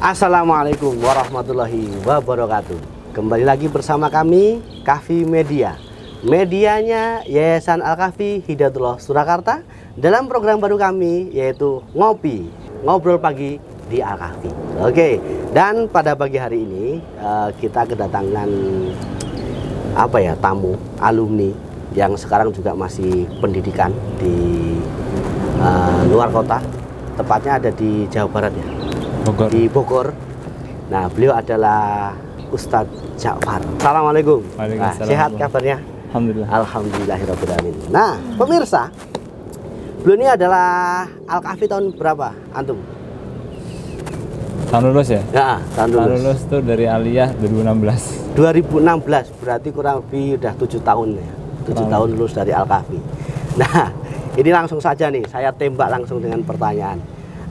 Assalamualaikum warahmatullahi wabarakatuh. Kembali lagi bersama kami, Kahfi Media. Medianya Yayasan Al-Kahfi Hidayatullah Surakarta, dalam program baru kami yaitu Ngopi, Ngobrol Pagi di Al-Kahfi. Oke, dan pada pagi hari ini kita kedatangan tamu alumni yang sekarang juga masih pendidikan di luar kota, tepatnya ada di Jawa Barat ya, Bogor. Di Bogor. Nah, beliau adalah Ustadz Ja'far. Assalamualaikum. Nah, sehat kabarnya? Alhamdulillah. Alhamdulillahirobbilalamin. Nah, pemirsa, beliau ini adalah Al-Kahfi tahun berapa, antum? Tahun lulus ya? Ya, tahun lulus Itu dari Aliyah 2016. 2016, berarti kurang lebih udah 7 tahun ya. 7 tahun lulus dari Al-Kahfi. Nah, ini langsung saja nih, saya tembak langsung dengan pertanyaan.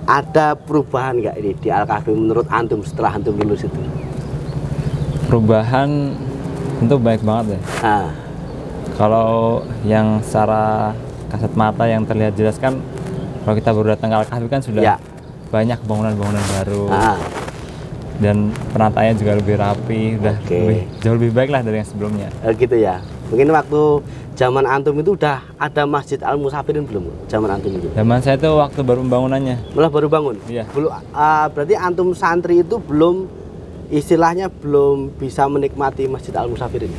Ada perubahan nggak ini di Al-Kahfi menurut antum setelah antum lulus itu? Perubahan tentu baik banget ya. Kalau yang secara kasat mata yang terlihat jelas kan, kalau kita baru datang ke Al-Kahfi kan sudah banyak bangunan-bangunan baru. Dan penataannya juga lebih rapi, jauh lebih baik lah dari yang sebelumnya. Gitu ya. Mungkin waktu zaman antum itu udah ada Masjid Al-Musafirin belum? Zaman antum itu? Zaman saya itu waktu baru pembangunannya. Malah baru bangun? Iya. Belum, berarti antum santri itu belum, istilahnya belum bisa menikmati Masjid Al-Musafirin?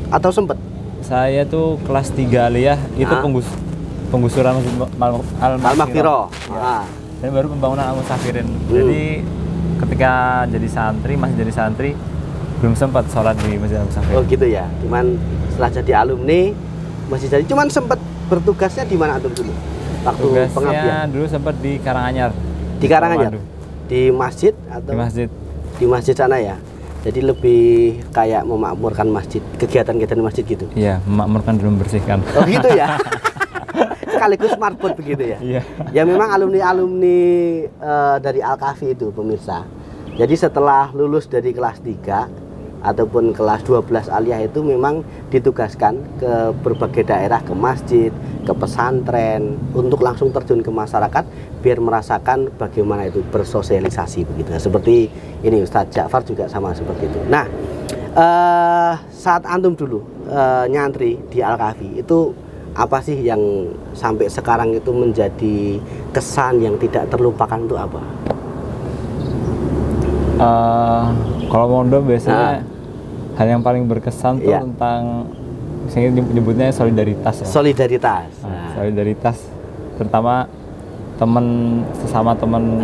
Atau sempat? Saya tuh kelas 3 Aliyah, itu penggusuran Masjid Al-Maghfirah. Dan baru pembangunan Al-Musafirin. Jadi ketika jadi santri, masih jadi santri, belum sempat sholat di Masjid Al-Musafirin. Oh gitu ya. Cuman setelah jadi alumni masih jadi. Cuman sempat bertugasnya di mana antum dulu? Waktu pengabdian dulu sempat di Karanganyar. Di Karanganyar? Di masjid atau? Di masjid. Di masjid sana ya. Jadi lebih kayak memakmurkan masjid, kegiatan-kegiatan masjid gitu. Iya, memakmurkan dan membersihkan. Oh gitu ya. Sekaligus smartboard begitu ya. Iya. Ya memang alumni dari Al-Kahfi itu pemirsa. Jadi setelah lulus dari kelas 3 ataupun kelas 12 aliyah itu memang ditugaskan ke berbagai daerah, ke masjid, ke pesantren, untuk langsung terjun ke masyarakat biar merasakan bagaimana itu bersosialisasi begitu. Seperti ini Ustadz Ja'far juga sama seperti itu. Nah, saat antum dulu nyantri di Al-Kahfi itu apa sih yang sampai sekarang itu menjadi kesan yang tidak terlupakan itu apa? Kalau Mondo biasanya hal yang paling berkesan tuh tentang, saya nyebutnya solidaritas ya. Solidaritas. Solidaritas, terutama sesama teman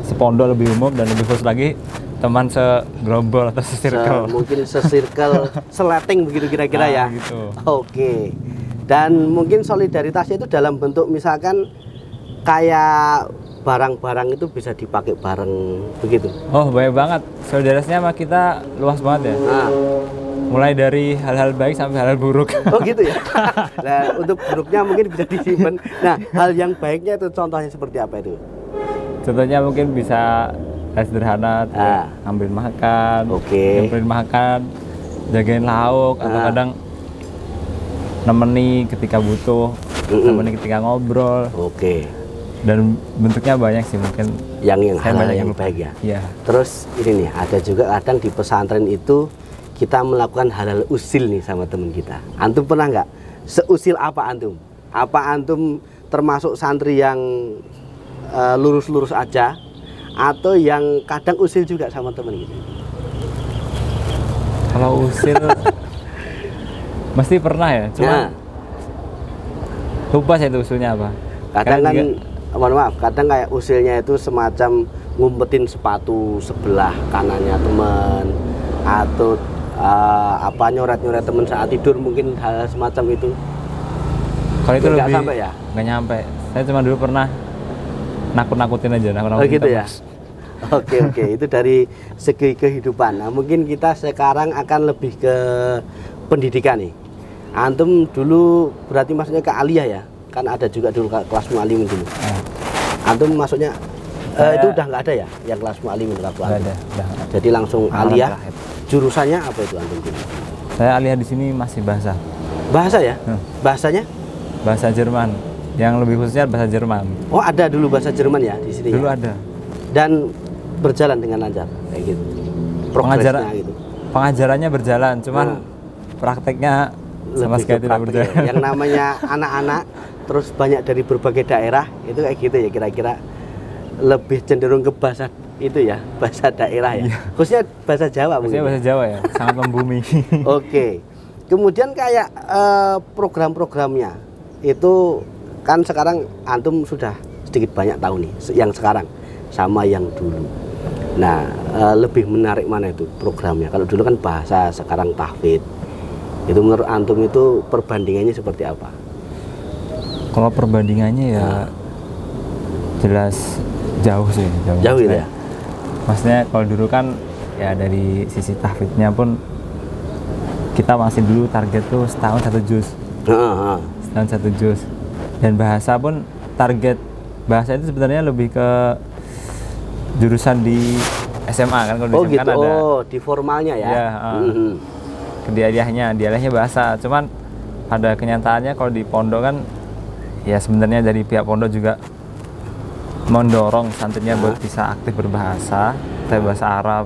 sepondok lebih umum, dan lebih khusus lagi teman segerombol atau sesirkel. Mungkin sesirkel seleting begitu kira-kira ya. Gitu. Oke. Dan mungkin solidaritasnya itu dalam bentuk misalkan kayak barang-barang itu bisa dipakai bareng begitu. Oh, banyak banget. Solidaritasnya sama kita luas banget ya. Mulai dari hal-hal baik sampai hal-hal buruk. Oh gitu ya. Nah, untuk buruknya mungkin bisa disimpan. Nah, hal yang baiknya itu contohnya seperti apa itu? Contohnya mungkin bisa hal sederhana, ambil makan, ambil makan, jagain lauk, atau kadang nemeni ketika butuh, nemeni ketika ngobrol. Dan bentuknya banyak sih, mungkin yang hal yang baik ya. Iya. Terus ini nih, ada juga kadang di pesantren itu kita melakukan hal-hal usil nih sama teman kita. Antum pernah nggak seusil apa antum? Apa antum termasuk santri yang lurus-lurus aja, atau yang kadang usil juga sama teman gitu? Kalau usil mesti pernah ya, cuma lupa saya itu usulnya apa. Kadang kan mohon maaf, kadang kayak usilnya itu semacam ngumpetin sepatu sebelah kanannya teman, atau nyoret-nyoret teman saat tidur, mungkin hal semacam itu. Kalau itu lebih sampai ya? Nggak nyampe. Saya cuma dulu pernah nakut-nakutin aja, nakut-nakutin gitu ya. Oke, itu dari segi kehidupan. Nah, mungkin kita sekarang akan lebih ke pendidikan nih. Antum dulu berarti maksudnya ke aliyah ya? Kan ada juga dulu kelas mu'alimin dulu. Antum masuknya itu udah nggak ada ya yang kelas mu'alimin waktu ada. Jadi langsung aliyah. Jurusannya apa itu antum dulu? Saya aliyah di sini masih bahasa. Bahasa ya? Bahasanya? Bahasa Jerman. Yang lebih khususnya bahasa Jerman. Oh, ada dulu bahasa Jerman ya di sini? Dulu ya? ada. Dan berjalan dengan lancar kayak gitu. Progresnya gitu. Pengajarannya berjalan, cuman prakteknya sama sekali tidak berjalan. Yang namanya anak-anak terus banyak dari berbagai daerah itu kayak gitu ya, kira-kira lebih cenderung ke bahasa itu ya, bahasa daerah ya. Khususnya bahasa Jawa mungkin. Bahasa Jawa ya, sangat membumi. Oke. Kemudian kayak program-programnya itu kan sekarang antum sudah sedikit banyak tahu nih yang sekarang sama yang dulu. Nah, lebih menarik mana itu programnya? Kalau dulu kan bahasa, sekarang tahfidz. Itu menurut antum itu perbandingannya seperti apa? Kalau perbandingannya ya jelas jauh sih, jauh ya. Maksudnya kalau dulu kan ya dari sisi tahfidznya pun kita masih dulu target tuh setahun 1 juz. Setahun 1 juz. Dan bahasa pun target bahasa itu sebenarnya lebih ke jurusan di SMA kan, kalau di SMA gitu. kan ada di formalnya ya. Dialihnya bahasa. Cuman pada kenyataannya kalau di pondok kan ya sebenarnya dari pihak pondok juga mendorong santrinya buat bisa aktif berbahasa, entah bahasa Arab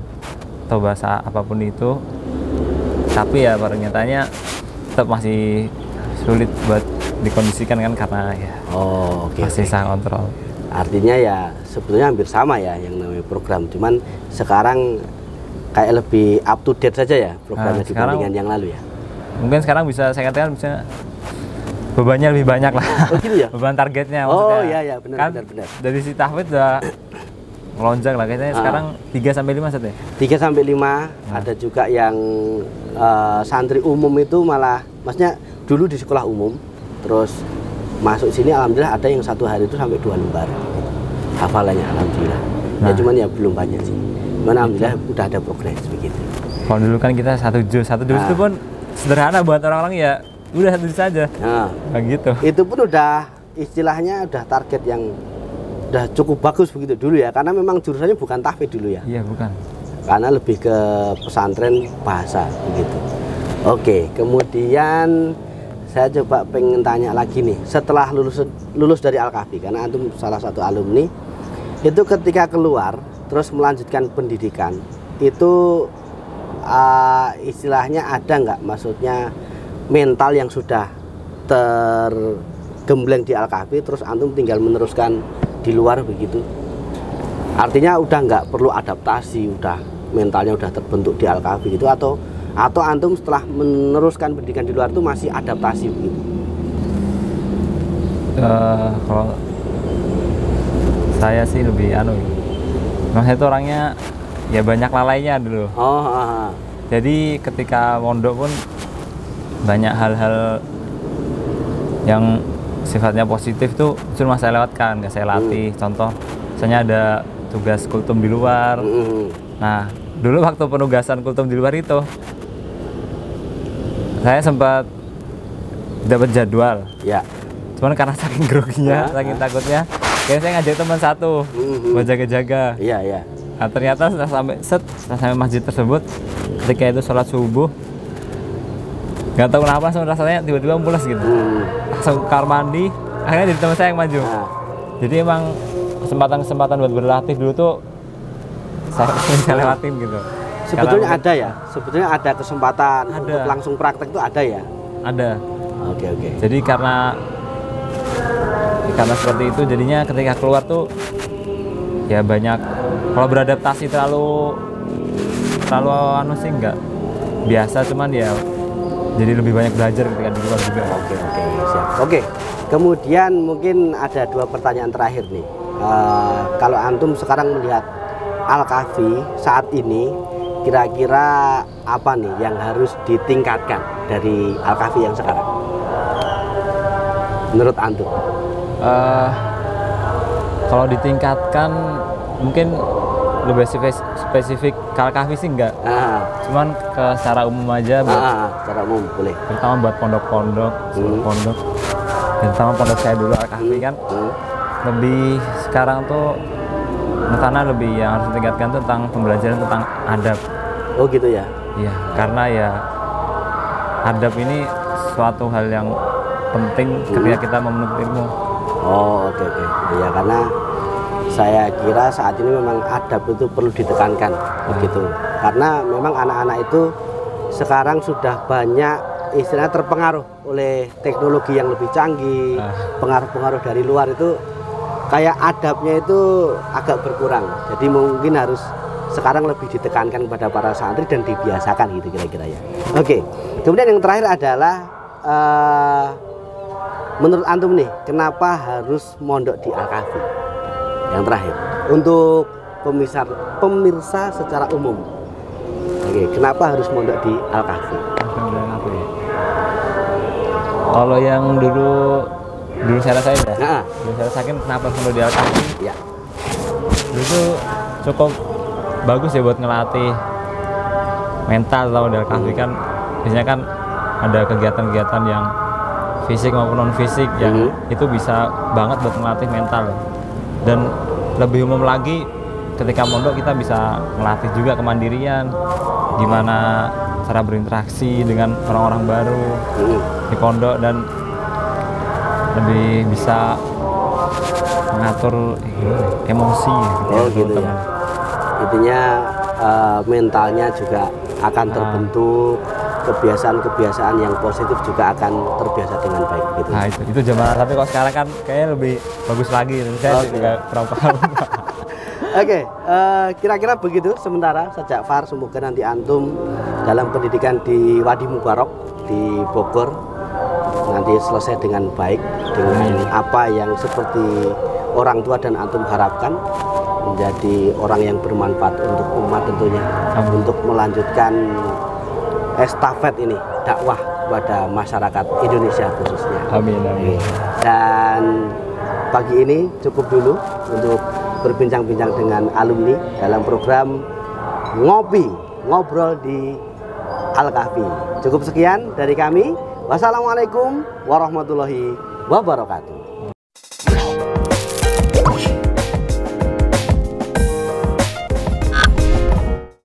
atau bahasa apapun itu. Tapi ya pada kenyataannya tetap masih sulit buat dikondisikan kan, karena ya masih sangat kontrol. Artinya ya sebetulnya hampir sama ya yang namanya program, cuman sekarang kayak lebih up to date saja ya programnya dibandingkan yang lalu ya. Mungkin sekarang bisa saya katakan bisa bebannya lebih banyak lah. Oh gitu ya? Beban targetnya maksudnya. Oh iya benar kan benar. Dari si tahfidz udah melonjak lah kayaknya sekarang 3-5 saja. 3-5 ada juga yang santri umum itu malah, maksudnya dulu di sekolah umum terus masuk sini alhamdulillah ada yang 1 hari itu sampai 2 lembar hafalannya, alhamdulillah. Ya cuman ya belum banyak sih. Cuman alhamdulillah udah ada progres begitu. Kalau dulu kan kita 1 juz itu pun sederhana buat orang-orang ya, udah 1 juz saja. Gitu. Itu pun udah istilahnya udah target yang udah cukup bagus begitu dulu ya, karena memang jurusannya bukan tahfidz dulu ya. Iya, bukan. Karena lebih ke pesantren bahasa begitu. Oke, kemudian saya coba pengen tanya lagi nih, setelah lulus dari Al-Kahfi, karena antum salah satu alumni, itu ketika keluar terus melanjutkan pendidikan itu istilahnya ada nggak, maksudnya mental yang sudah tergembleng di Al-Kahfi terus antum tinggal meneruskan di luar begitu? Artinya udah nggak perlu adaptasi, udah mentalnya udah terbentuk di Al-Kahfi gitu, atau antum setelah meneruskan pendidikan di luar itu masih adaptasi begitu? Kalau saya sih lebih maksudnya itu orangnya ya banyak lalainya dulu. Jadi ketika mondok pun banyak hal-hal yang sifatnya positif tuh cuma saya lewatkan, nggak saya latih. Contoh, misalnya ada tugas kultum di luar. Nah, dulu waktu penugasan kultum di luar itu saya sempat dapat jadwal. Ya. Cuman karena saking groginya, saking takutnya, kayaknya saya ngajak teman satu buat jaga-jaga. Iya. Nah, ternyata setelah sampai masjid tersebut, ketika itu sholat subuh, nggak tahu kenapa rasanya tiba-tiba mules gitu. Langsung kamar mandi, akhirnya jadi teman saya yang maju. Jadi emang kesempatan buat berlatih dulu tuh saya lewatin gitu. Sebetulnya ada ya? Sebetulnya ada kesempatan untuk langsung praktek itu ada ya? Ada. Oke. Jadi karena seperti itu jadinya ketika keluar tuh ya banyak, kalau beradaptasi terlalu sih enggak biasa, cuman ya jadi lebih banyak belajar ketika di luar juga. Oke, siap. Oke. Kemudian mungkin ada 2 pertanyaan terakhir nih. Kalau antum sekarang melihat Al-Kahfi saat ini, kira-kira apa nih yang harus ditingkatkan dari Al-Kahfi yang sekarang menurut antum? Kalau ditingkatkan mungkin lebih spesifik ke Al-Kahfi sih enggak. Cuman ke secara umum aja secara umum boleh. Terutama buat pondok-pondok, pondok. Terutama pondok saya dulu Al-Kahfi kan. Lebih sekarang tuh karena lebih yang harus ditingkatkan tuh tentang pembelajaran tentang adab. Oh gitu ya? Iya, karena ya adab ini suatu hal yang penting ketika kita menuntut ilmu. Oh oke. Ya karena saya kira saat ini memang adab itu perlu ditekankan begitu, karena memang anak-anak itu sekarang sudah banyak istilahnya terpengaruh oleh teknologi yang lebih canggih, pengaruh-pengaruh dari luar itu kayak adabnya itu agak berkurang. Jadi mungkin harus sekarang lebih ditekankan kepada para santri dan dibiasakan gitu kira-kira ya. Oke, kemudian yang terakhir adalah menurut antum nih, kenapa harus mondok di Al-Kahfi? Yang terakhir untuk pemirsa secara umum. Oke, kenapa harus mondok di Al-Kahfi? Kalau yang dulu saya rasain ya, dulu saya rasain kenapa mondok di Al-Kahfi? Ya. Dulu itu cukup bagus ya buat ngelatih mental. Kalau di Al-Kahfi kan biasanya kan ada kegiatan-kegiatan yang fisik maupun non fisik yang itu bisa banget buat melatih mental. Dan lebih umum lagi ketika mondok kita bisa melatih juga kemandirian, gimana cara berinteraksi dengan orang-orang baru di pondok, dan lebih bisa mengatur emosi gitu ya. Intinya mentalnya juga akan terbentuk, kebiasaan-kebiasaan yang positif juga akan terbiasa dengan baik gitu. Nah itu zaman, tapi kok sekarang kan kayaknya lebih bagus lagi. Saya juga kurang paham. Oke, kira-kira begitu sementara sejak Far. Semoga nanti antum dalam pendidikan di Wadi Mubarok di Bogor nanti selesai dengan baik, dengan apa yang seperti orang tua dan antum harapkan, menjadi orang yang bermanfaat untuk umat tentunya, untuk melanjutkan estafet ini, dakwah kepada masyarakat Indonesia khususnya. Amin, amin. Dan pagi ini cukup dulu untuk berbincang-bincang dengan alumni dalam program ngobrol di Al-Kahfi. Cukup sekian dari kami. Wassalamualaikum warahmatullahi wabarakatuh.